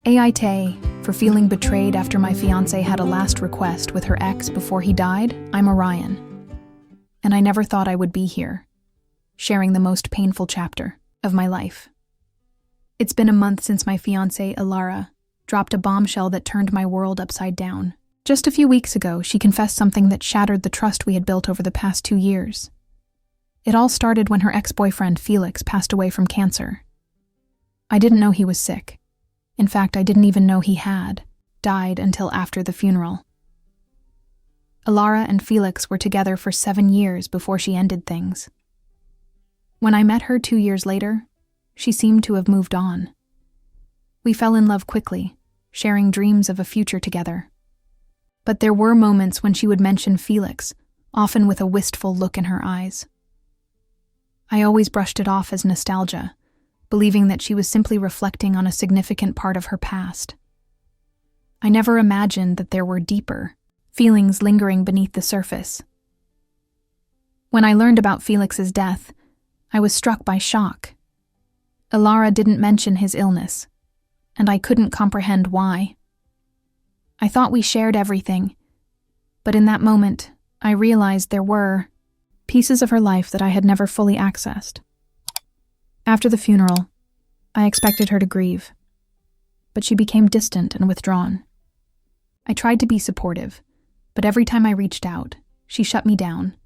AITA, for feeling betrayed after my fiancée had a last request with her ex before he died, I'm Orion. And I never thought I would be here, sharing the most painful chapter of my life. It's been a month since my fiancée, Alara, dropped a bombshell that turned my world upside down. Just a few weeks ago, she confessed something that shattered the trust we had built over the past 2 years. It all started when her ex-boyfriend, Felix, passed away from cancer. I didn't know he was sick. In fact, I didn't even know he had died until after the funeral. Alara and Felix were together for 7 years before she ended things. When I met her 2 years later, she seemed to have moved on. We fell in love quickly, sharing dreams of a future together. But there were moments when she would mention Felix, often with a wistful look in her eyes. I always brushed it off as nostalgia, believing that she was simply reflecting on a significant part of her past. I never imagined that there were deeper feelings lingering beneath the surface. When I learned about Felix's death, I was struck by shock. Alara didn't mention his illness, and I couldn't comprehend why. I thought we shared everything, but in that moment, I realized there were pieces of her life that I had never fully accessed. After the funeral, I expected her to grieve, but she became distant and withdrawn. I tried to be supportive, but every time I reached out, she shut me down,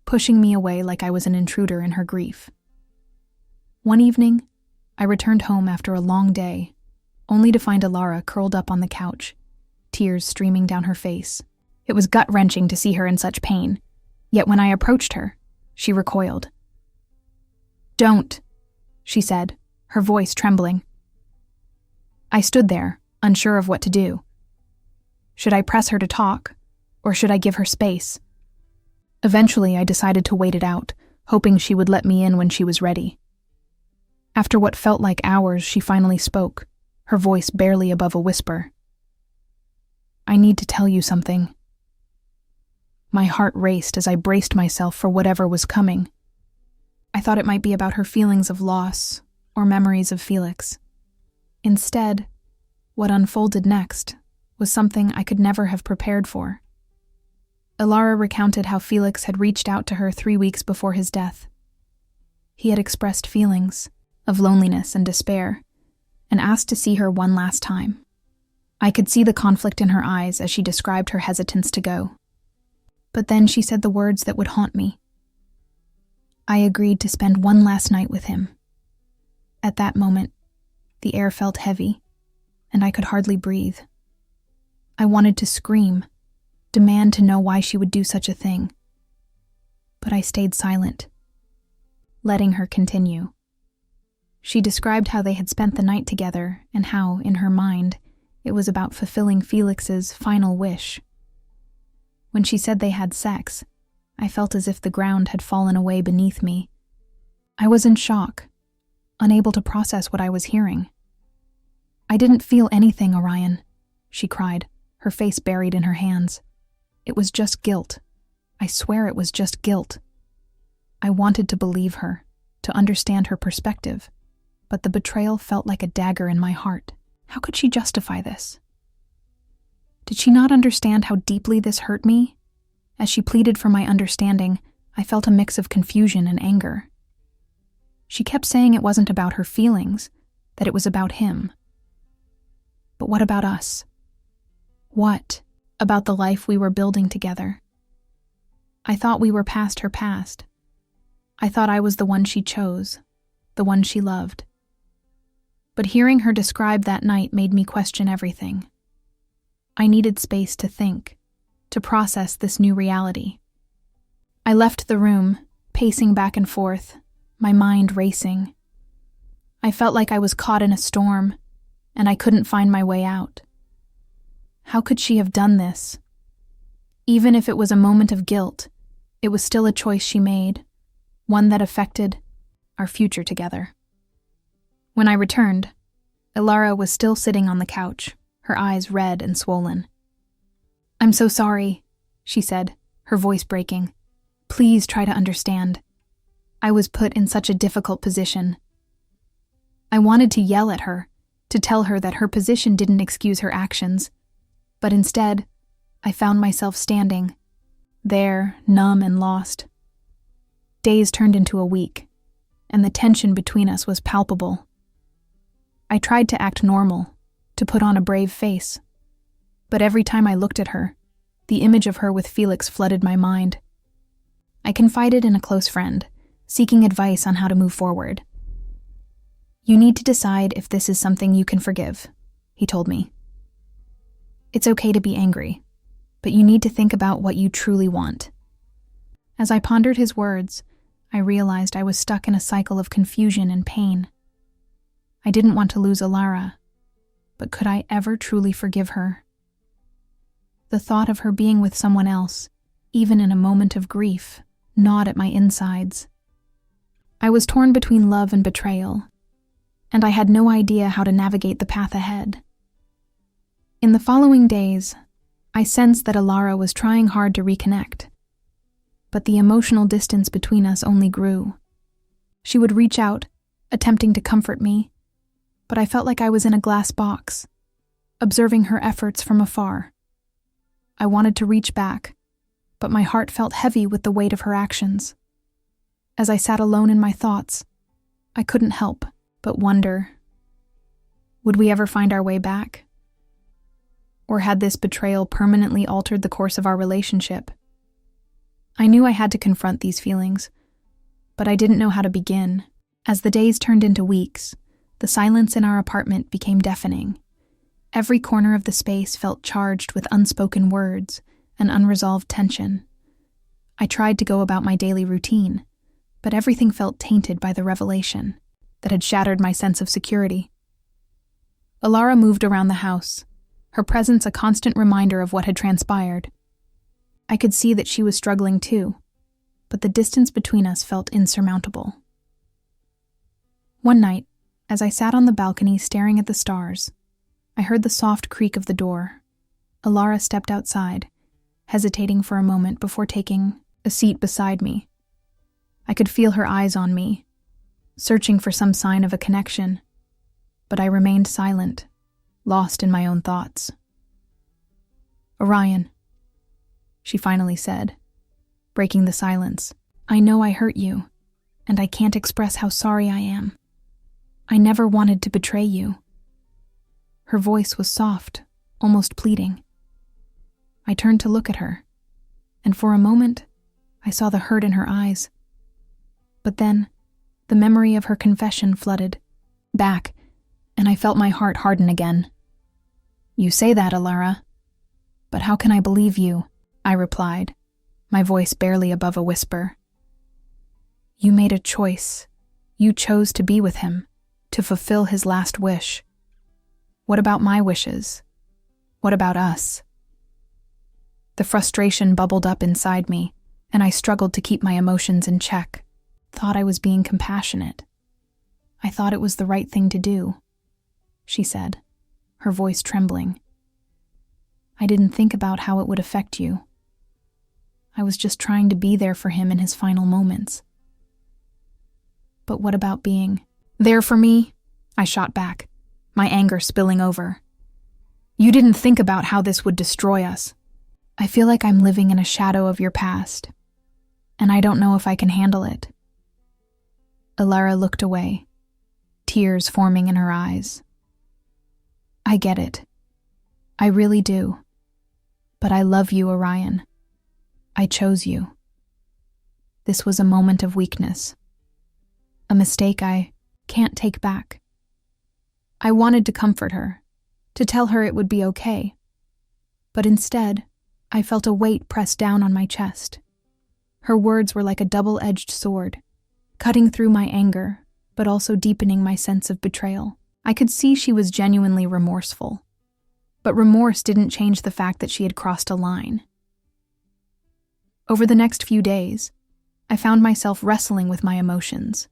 pushing me away like I was an intruder in her grief. One evening, I returned home after a long day, only to find Alara curled up on the couch, tears streaming down her face. It was gut-wrenching to see her in such pain, yet when I approached her, she recoiled. "Don't," she said, her voice trembling. I stood there, unsure of what to do. Should I press her to talk, or should I give her space? Eventually, I decided to wait it out, hoping she would let me in when she was ready. After what felt like hours, she finally spoke, her voice barely above a whisper. "I need to tell you something." My heart raced as I braced myself for whatever was coming. I thought it might be about her feelings of loss or memories of Felix. Instead, what unfolded next was something I could never have prepared for. Alara recounted how Felix had reached out to her 3 weeks before his death. He had expressed feelings of loneliness and despair and asked to see her one last time. I could see the conflict in her eyes as she described her hesitance to go. But then she said the words that would haunt me. I agreed to spend one last night with him. At that moment, the air felt heavy, and I could hardly breathe. I wanted to scream, demand to know why she would do such a thing. But I stayed silent, letting her continue. She described how they had spent the night together and how, in her mind, it was about fulfilling Felix's final wish. When she said they had sex, I felt as if the ground had fallen away beneath me. I was in shock, unable to process what I was hearing. "I didn't feel anything, Orion," she cried, her face buried in her hands. "It was just guilt. I swear it was just guilt." I wanted to believe her, to understand her perspective, but the betrayal felt like a dagger in my heart. How could she justify this? Did she not understand how deeply this hurt me? As she pleaded for my understanding, I felt a mix of confusion and anger. She kept saying it wasn't about her feelings, that it was about him. But what about us? What about the life we were building together? I thought we were past her past. I thought I was the one she chose, the one she loved. But hearing her describe that night made me question everything. I needed space to think, to process this new reality. I left the room, pacing back and forth, my mind racing. I felt like I was caught in a storm, and I couldn't find my way out. How could she have done this? Even if it was a moment of guilt, it was still a choice she made, one that affected our future together. When I returned, Alara was still sitting on the couch, her eyes red and swollen. "I'm so sorry," she said, her voice breaking. "Please try to understand. I was put in such a difficult position. I wanted to yell at her, to tell her that her position didn't excuse her actions, but instead, I found myself standing there, numb and lost. Days turned into a week, and the tension between us was palpable. I tried to act normal, to put on a brave face, but every time I looked at her, the image of her with Felix flooded my mind. I confided in a close friend, seeking advice on how to move forward. "You need to decide if this is something you can forgive," he told me. "It's okay to be angry, but you need to think about what you truly want." As I pondered his words, I realized I was stuck in a cycle of confusion and pain. I didn't want to lose Alara, but could I ever truly forgive her? The thought of her being with someone else, even in a moment of grief, gnawed at my insides. I was torn between love and betrayal, and I had no idea how to navigate the path ahead. In the following days, I sensed that Alara was trying hard to reconnect, but the emotional distance between us only grew. She would reach out, attempting to comfort me, but I felt like I was in a glass box, observing her efforts from afar. I wanted to reach back, but my heart felt heavy with the weight of her actions. As I sat alone in my thoughts, I couldn't help but wonder, would we ever find our way back? Or had this betrayal permanently altered the course of our relationship? I knew I had to confront these feelings, but I didn't know how to begin. As the days turned into weeks, the silence in our apartment became deafening. Every corner of the space felt charged with unspoken words and unresolved tension. I tried to go about my daily routine, but everything felt tainted by the revelation that had shattered my sense of security. Alara moved around the house, her presence a constant reminder of what had transpired. I could see that she was struggling too, but the distance between us felt insurmountable. One night, as I sat on the balcony staring at the stars, I heard the soft creak of the door. Alara stepped outside, hesitating for a moment before taking a seat beside me. I could feel her eyes on me, searching for some sign of a connection, but I remained silent, lost in my own thoughts. "Orion," she finally said, breaking the silence, "I know I hurt you, and I can't express how sorry I am. I never wanted to betray you." Her voice was soft, almost pleading. I turned to look at her, and for a moment, I saw the hurt in her eyes. But then, the memory of her confession flooded back, and I felt my heart harden again. "You say that, Alara, but how can I believe you?" I replied, my voice barely above a whisper. "You made a choice. You chose to be with him, to fulfill his last wish. What about my wishes? What about us?" The frustration bubbled up inside me, and I struggled to keep my emotions in check. Thought I was being compassionate. "I thought it was the right thing to do," she said, her voice trembling. "I didn't think about how it would affect you. I was just trying to be there for him in his final moments." "But what about being there for me?" I shot back, my anger spilling over. "You didn't think about how this would destroy us. I feel like I'm living in a shadow of your past, and I don't know if I can handle it." Alara looked away, tears forming in her eyes. "I get it. I really do. But I love you, Orion. I chose you." This was a moment of weakness, a mistake I can't take back. I wanted to comfort her, to tell her it would be okay, but instead, I felt a weight pressed down on my chest. Her words were like a double-edged sword, cutting through my anger, but also deepening my sense of betrayal. I could see she was genuinely remorseful, but remorse didn't change the fact that she had crossed a line. Over the next few days, I found myself wrestling with my emotions.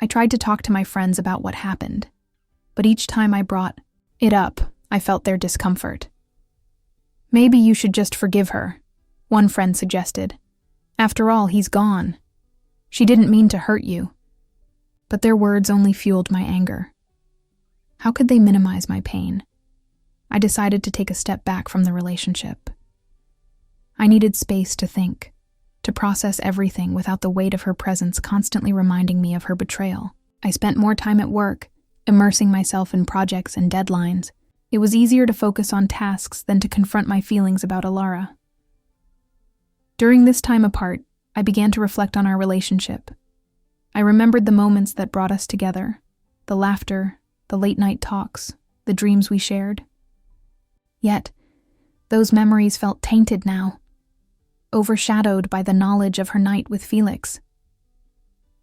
I tried to talk to my friends about what happened, but each time I brought it up, I felt their discomfort. "Maybe you should just forgive her," one friend suggested. "After all, he's gone. She didn't mean to hurt you." But their words only fueled my anger. How could they minimize my pain? I decided to take a step back from the relationship. I needed space to think, to process everything without the weight of her presence constantly reminding me of her betrayal. I spent more time at work, immersing myself in projects and deadlines. It was easier to focus on tasks than to confront my feelings about Alara. During this time apart, I began to reflect on our relationship. I remembered the moments that brought us together, the laughter, the late-night talks, the dreams we shared. Yet, those memories felt tainted now, overshadowed by the knowledge of her night with Felix.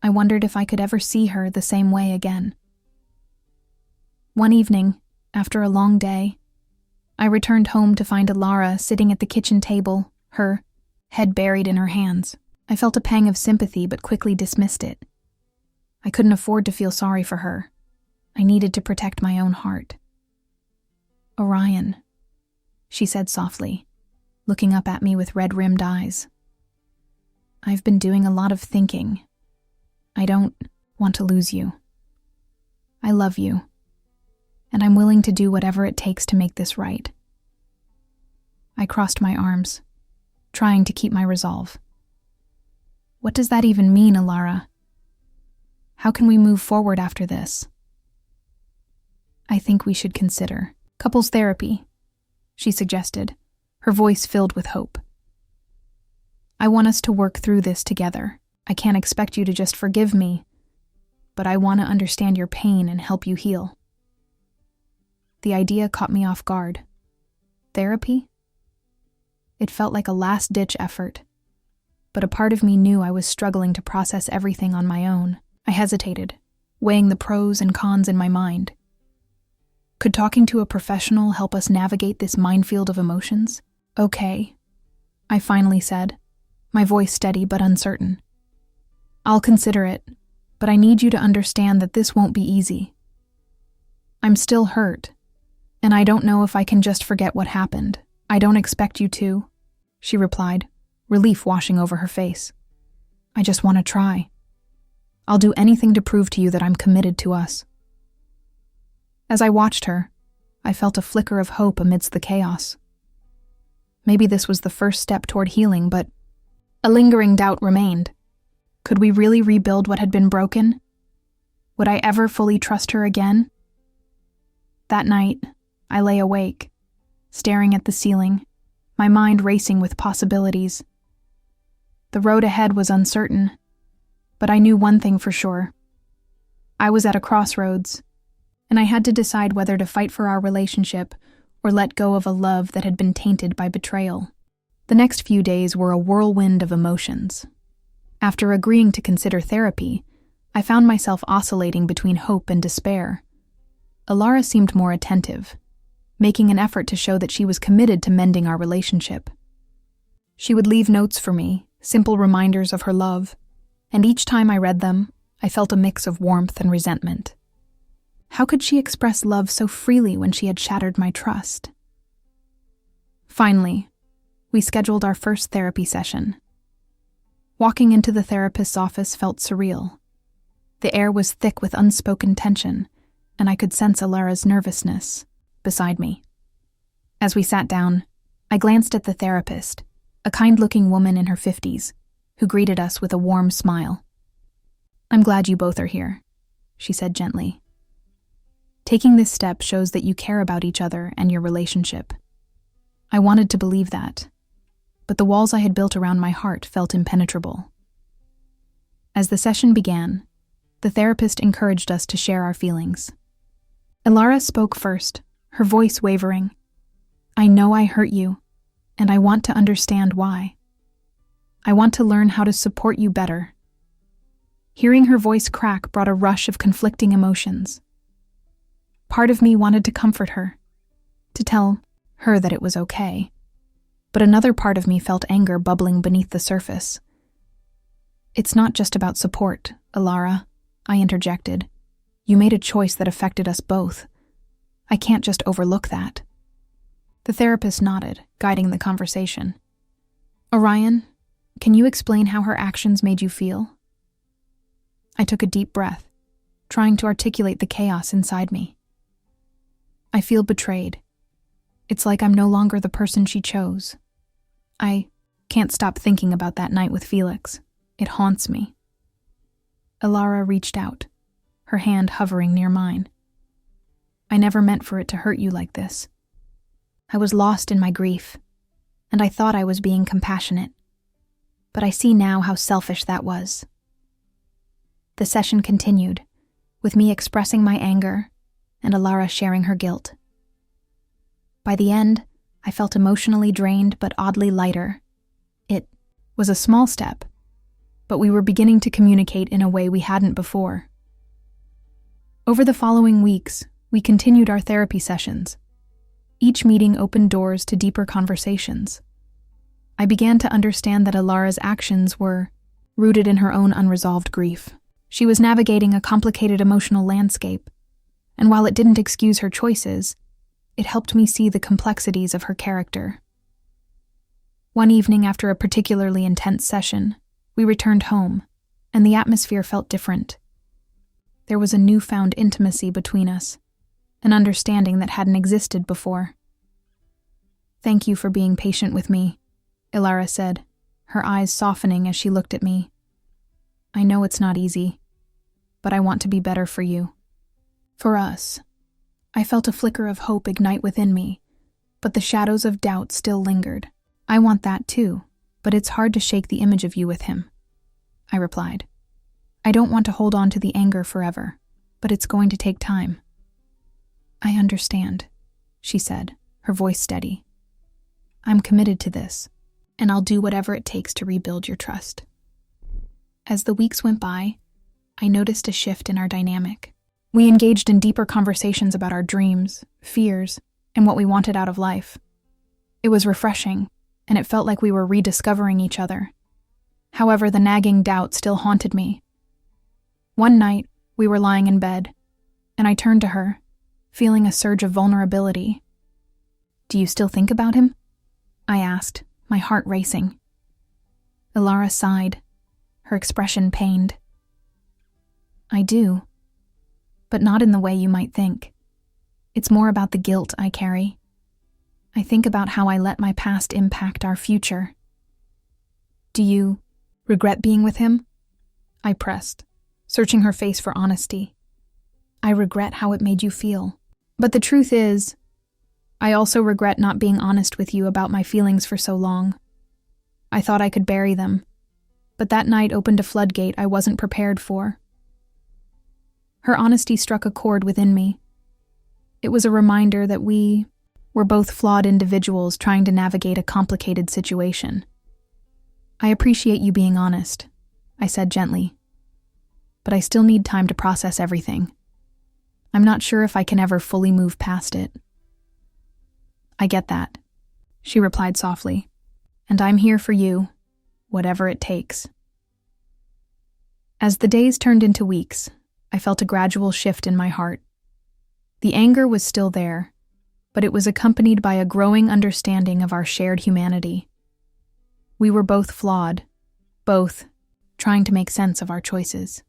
I wondered if I could ever see her the same way again. One evening, after a long day, I returned home to find Alara sitting at the kitchen table, her head buried in her hands. I felt a pang of sympathy but quickly dismissed it. I couldn't afford to feel sorry for her. I needed to protect my own heart. "Orion," she said softly, looking up at me with red-rimmed eyes. "I've been doing a lot of thinking. I don't want to lose you. I love you, and I'm willing to do whatever it takes to make this right." I crossed my arms, trying to keep my resolve. "What does that even mean, Alara? How can we move forward after this?" "I think we should consider couples therapy," she suggested, her voice filled with hope. "I want us to work through this together. I can't expect you to just forgive me, but I want to understand your pain and help you heal." The idea caught me off guard. Therapy? It felt like a last-ditch effort, but a part of me knew I was struggling to process everything on my own. I hesitated, weighing the pros and cons in my mind. Could talking to a professional help us navigate this minefield of emotions? "Okay," I finally said, my voice steady but uncertain. "I'll consider it, but I need you to understand that this won't be easy. I'm still hurt, and I don't know if I can just forget what happened. I don't expect you to," she replied, relief washing over her face. "I just want to try. I'll do anything to prove to you that I'm committed to us." As I watched her, I felt a flicker of hope amidst the chaos. Maybe this was the first step toward healing, but a lingering doubt remained. Could we really rebuild what had been broken? Would I ever fully trust her again? That night, I lay awake, staring at the ceiling, my mind racing with possibilities. The road ahead was uncertain, but I knew one thing for sure. I was at a crossroads, and I had to decide whether to fight for our relationship or let go of a love that had been tainted by betrayal. The next few days were a whirlwind of emotions. After agreeing to consider therapy, I found myself oscillating between hope and despair. Alara seemed more attentive, making an effort to show that she was committed to mending our relationship. She would leave notes for me, simple reminders of her love, and each time I read them, I felt a mix of warmth and resentment. How could she express love so freely when she had shattered my trust? Finally, we scheduled our first therapy session. Walking into the therapist's office felt surreal. The air was thick with unspoken tension, and I could sense Alara's nervousness beside me. As we sat down, I glanced at the therapist, a kind-looking woman in her 50s, who greeted us with a warm smile. "I'm glad you both are here," she said gently. "Taking this step shows that you care about each other and your relationship." I wanted to believe that, but the walls I had built around my heart felt impenetrable. As the session began, the therapist encouraged us to share our feelings. Alara spoke first, her voice wavering. "I know I hurt you, and I want to understand why. I want to learn how to support you better." Hearing her voice crack brought a rush of conflicting emotions. Part of me wanted to comfort her, to tell her that it was okay, but another part of me felt anger bubbling beneath the surface. "It's not just about support, Alara," I interjected. "You made a choice that affected us both. I can't just overlook that." The therapist nodded, guiding the conversation. "Orion, can you explain how her actions made you feel?" I took a deep breath, trying to articulate the chaos inside me. I feel betrayed. It's like I'm no longer the person she chose. I can't stop thinking about that night with Felix. It haunts me. Ilara reached out, her hand hovering near mine. I never meant for it to hurt you like this. I was lost in my grief, and I thought I was being compassionate. But I see now how selfish that was. The session continued, with me expressing my anger and Ilara sharing her guilt. By the end, I felt emotionally drained but oddly lighter. It was a small step, but we were beginning to communicate in a way we hadn't before. Over the following weeks, we continued our therapy sessions. Each meeting opened doors to deeper conversations. I began to understand that Ilara's actions were rooted in her own unresolved grief. She was navigating a complicated emotional landscape, and while it didn't excuse her choices, it helped me see the complexities of her character. One evening after a particularly intense session, we returned home, and the atmosphere felt different. There was a newfound intimacy between us, an understanding that hadn't existed before. "Thank you for being patient with me," Ilara said, her eyes softening as she looked at me. "I know it's not easy, but I want to be better for you. For us." I felt a flicker of hope ignite within me, but the shadows of doubt still lingered. "I want that too, but it's hard to shake the image of you with him," I replied. "I don't want to hold on to the anger forever, but it's going to take time." "I understand," she said, her voice steady. "I'm committed to this, and I'll do whatever it takes to rebuild your trust." As the weeks went by, I noticed a shift in our dynamic. We engaged in deeper conversations about our dreams, fears, and what we wanted out of life. It was refreshing, and it felt like we were rediscovering each other. However, the nagging doubt still haunted me. One night, we were lying in bed, and I turned to her, feeling a surge of vulnerability. "Do you still think about him?" I asked, my heart racing. Ilara sighed, her expression pained. "I do, but not in the way you might think. It's more about the guilt I carry. I think about how I let my past impact our future." "Do you regret being with him?" I pressed, searching her face for honesty. "I regret how it made you feel. But the truth is, I also regret not being honest with you about my feelings for so long. I thought I could bury them, but that night opened a floodgate I wasn't prepared for." Her honesty struck a chord within me. It was a reminder that we were both flawed individuals trying to navigate a complicated situation. "I appreciate you being honest," I said gently, "but I still need time to process everything. I'm not sure if I can ever fully move past it." "I get that," she replied softly, "and I'm here for you, whatever it takes." As the days turned into weeks, I felt a gradual shift in my heart. The anger was still there, but it was accompanied by a growing understanding of our shared humanity. We were both flawed, both trying to make sense of our choices.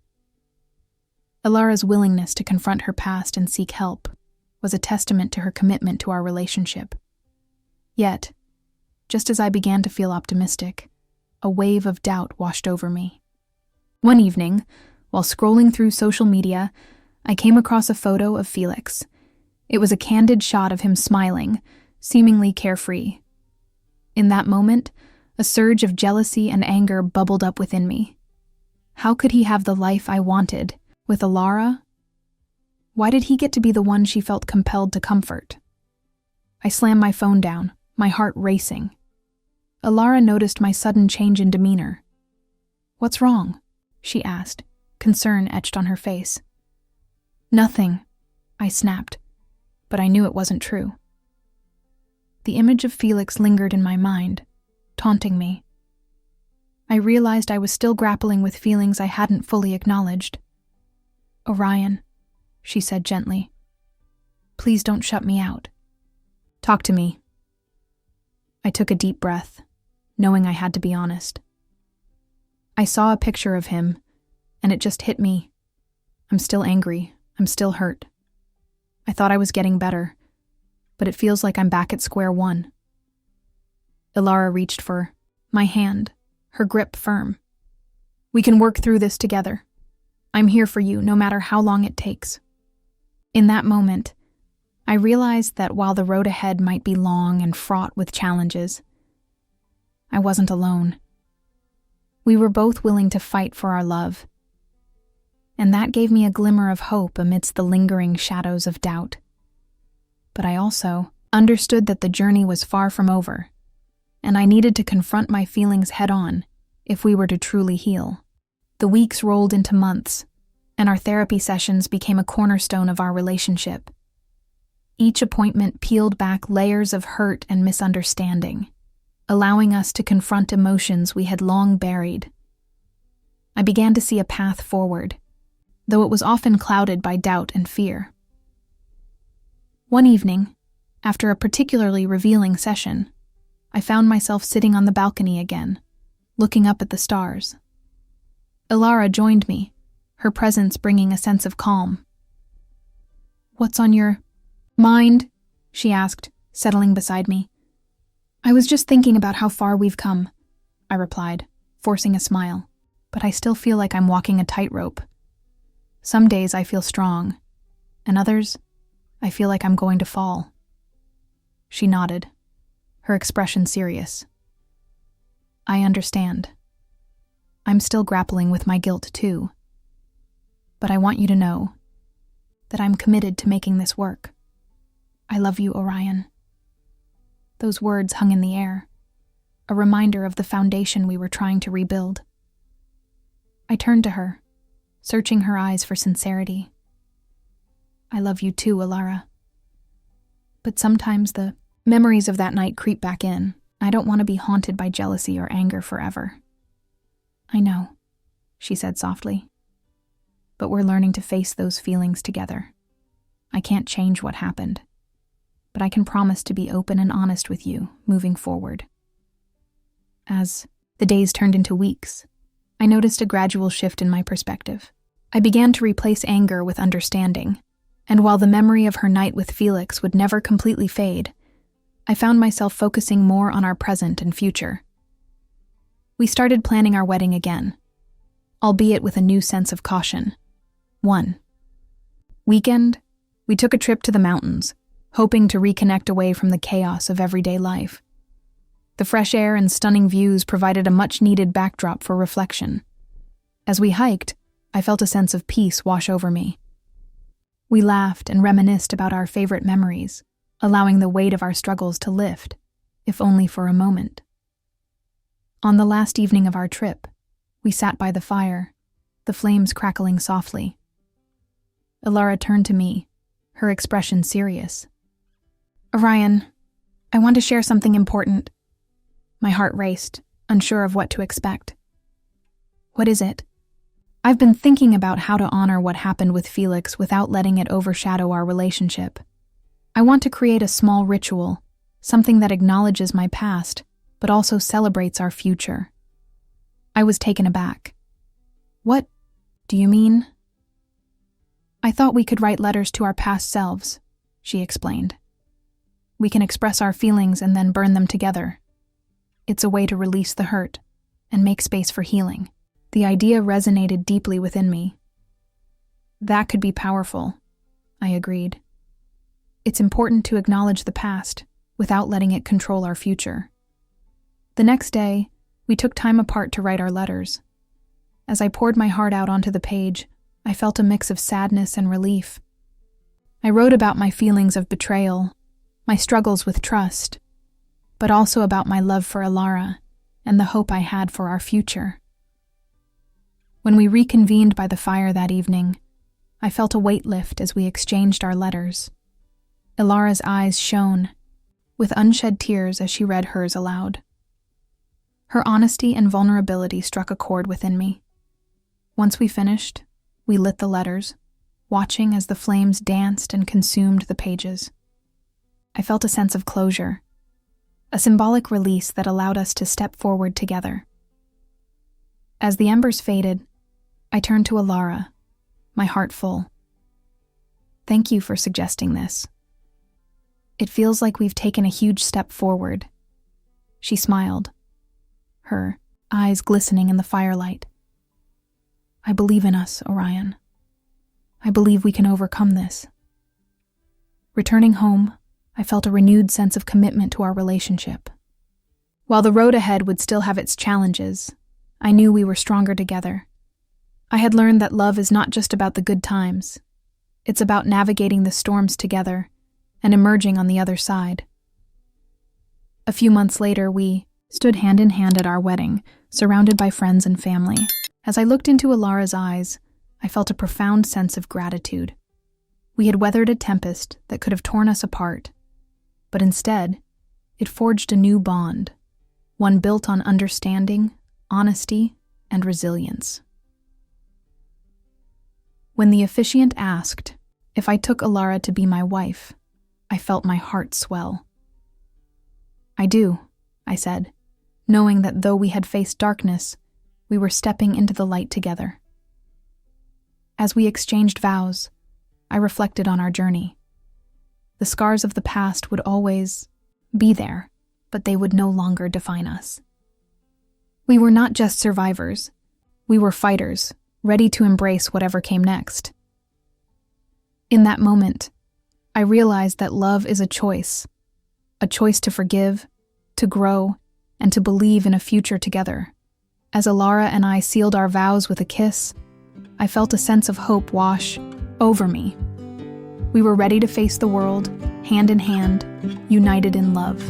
Ilara's willingness to confront her past and seek help was a testament to her commitment to our relationship. Yet, just as I began to feel optimistic, a wave of doubt washed over me. One evening, while scrolling through social media, I came across a photo of Felix. It was a candid shot of him smiling, seemingly carefree. In that moment, a surge of jealousy and anger bubbled up within me. How could he have the life I wanted, with Ilara? Why did he get to be the one she felt compelled to comfort? I slammed my phone down, my heart racing. Ilara noticed my sudden change in demeanor. "What's wrong?" she asked, concern etched on her face. "Nothing," I snapped, but I knew it wasn't true. The image of Felix lingered in my mind, taunting me. I realized I was still grappling with feelings I hadn't fully acknowledged. "Orion," she said gently, "please don't shut me out. Talk to me." I took a deep breath, knowing I had to be honest. I saw a picture of him, and it just hit me. I'm still angry. I'm still hurt. I thought I was getting better, but it feels like I'm back at square one. Ilara reached for my hand, her grip firm. We can work through this together. I'm here for you, no matter how long it takes. In that moment, I realized that while the road ahead might be long and fraught with challenges, I wasn't alone. We were both willing to fight for our love, and that gave me a glimmer of hope amidst the lingering shadows of doubt. But I also understood that the journey was far from over, and I needed to confront my feelings head-on if we were to truly heal. The weeks rolled into months, and our therapy sessions became a cornerstone of our relationship. Each appointment peeled back layers of hurt and misunderstanding, allowing us to confront emotions we had long buried. I began to see a path forward, though it was often clouded by doubt and fear. One evening, after a particularly revealing session, I found myself sitting on the balcony again, looking up at the stars. Ilara joined me, her presence bringing a sense of calm. "What's on your mind?" she asked, settling beside me. "I was just thinking about how far we've come," I replied, forcing a smile, "but I still feel like I'm walking a tightrope. Some days I feel strong, and others, I feel like I'm going to fall." She nodded, her expression serious. "I understand. I'm still grappling with my guilt too. But I want you to know that I'm committed to making this work. I love you, Orion." Those words hung in the air, a reminder of the foundation we were trying to rebuild. I turned to her, searching her eyes for sincerity. "I love you too, Ilara. But sometimes the memories of that night creep back in. I don't want to be haunted by jealousy or anger forever." "I know," she said softly. "But we're learning to face those feelings together. I can't change what happened, but I can promise to be open and honest with you moving forward." As the days turned into weeks, I noticed a gradual shift in my perspective. I began to replace anger with understanding, and while the memory of her night with Felix would never completely fade, I found myself focusing more on our present and future. We started planning our wedding again, albeit with a new sense of caution. One weekend, we took a trip to the mountains, hoping to reconnect away from the chaos of everyday life. The fresh air and stunning views provided a much-needed backdrop for reflection. As we hiked, I felt a sense of peace wash over me. We laughed and reminisced about our favorite memories, allowing the weight of our struggles to lift, if only for a moment. On the last evening of our trip, we sat by the fire, the flames crackling softly. Ilara turned to me, her expression serious. "Orion, I want to share something important." My heart raced, unsure of what to expect. "What is it?" "I've been thinking about how to honor what happened with Felix without letting it overshadow our relationship. I want to create a small ritual, something that acknowledges my past, but also celebrates our future." I was taken aback. "What do you mean?" "I thought we could write letters to our past selves," she explained. "We can express our feelings and then burn them together. It's a way to release the hurt and make space for healing." The idea resonated deeply within me. "That could be powerful," I agreed. "It's important to acknowledge the past without letting it control our future." The next day, we took time apart to write our letters. As I poured my heart out onto the page, I felt a mix of sadness and relief. I wrote about my feelings of betrayal, my struggles with trust, but also about my love for Ilara and the hope I had for our future. When we reconvened by the fire that evening, I felt a weight lift as we exchanged our letters. Ilara's eyes shone, with unshed tears as she read hers aloud. Her honesty and vulnerability struck a chord within me. Once we finished, we lit the letters, watching as the flames danced and consumed the pages. I felt a sense of closure, a symbolic release that allowed us to step forward together. As the embers faded, I turned to Ilara, my heart full. "Thank you for suggesting this. It feels like we've taken a huge step forward." She smiled, her eyes glistening in the firelight. "I believe in us, Orion. I believe we can overcome this." Returning home, I felt a renewed sense of commitment to our relationship. While the road ahead would still have its challenges, I knew we were stronger together. I had learned that love is not just about the good times. It's about navigating the storms together and emerging on the other side. A few months later, we stood hand in hand at our wedding, surrounded by friends and family. As I looked into Alara's eyes, I felt a profound sense of gratitude. We had weathered a tempest that could have torn us apart, but instead, it forged a new bond, one built on understanding, honesty, and resilience. When the officiant asked if I took Alara to be my wife, I felt my heart swell. "I do," I said, knowing that though we had faced darkness, we were stepping into the light together. As we exchanged vows, I reflected on our journey. The scars of the past would always be there, but they would no longer define us. We were not just survivors. We were fighters, ready to embrace whatever came next. In that moment, I realized that love is a choice to forgive, to grow, and to believe in a future together. As Alara and I sealed our vows with a kiss, I felt a sense of hope wash over me. We were ready to face the world, hand in hand, united in love.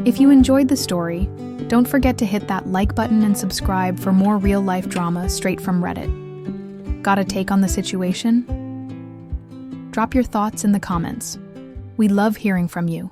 If you enjoyed the story, don't forget to hit that like button and subscribe for more real-life drama straight from Reddit. Got a take on the situation? Drop your thoughts in the comments. We love hearing from you.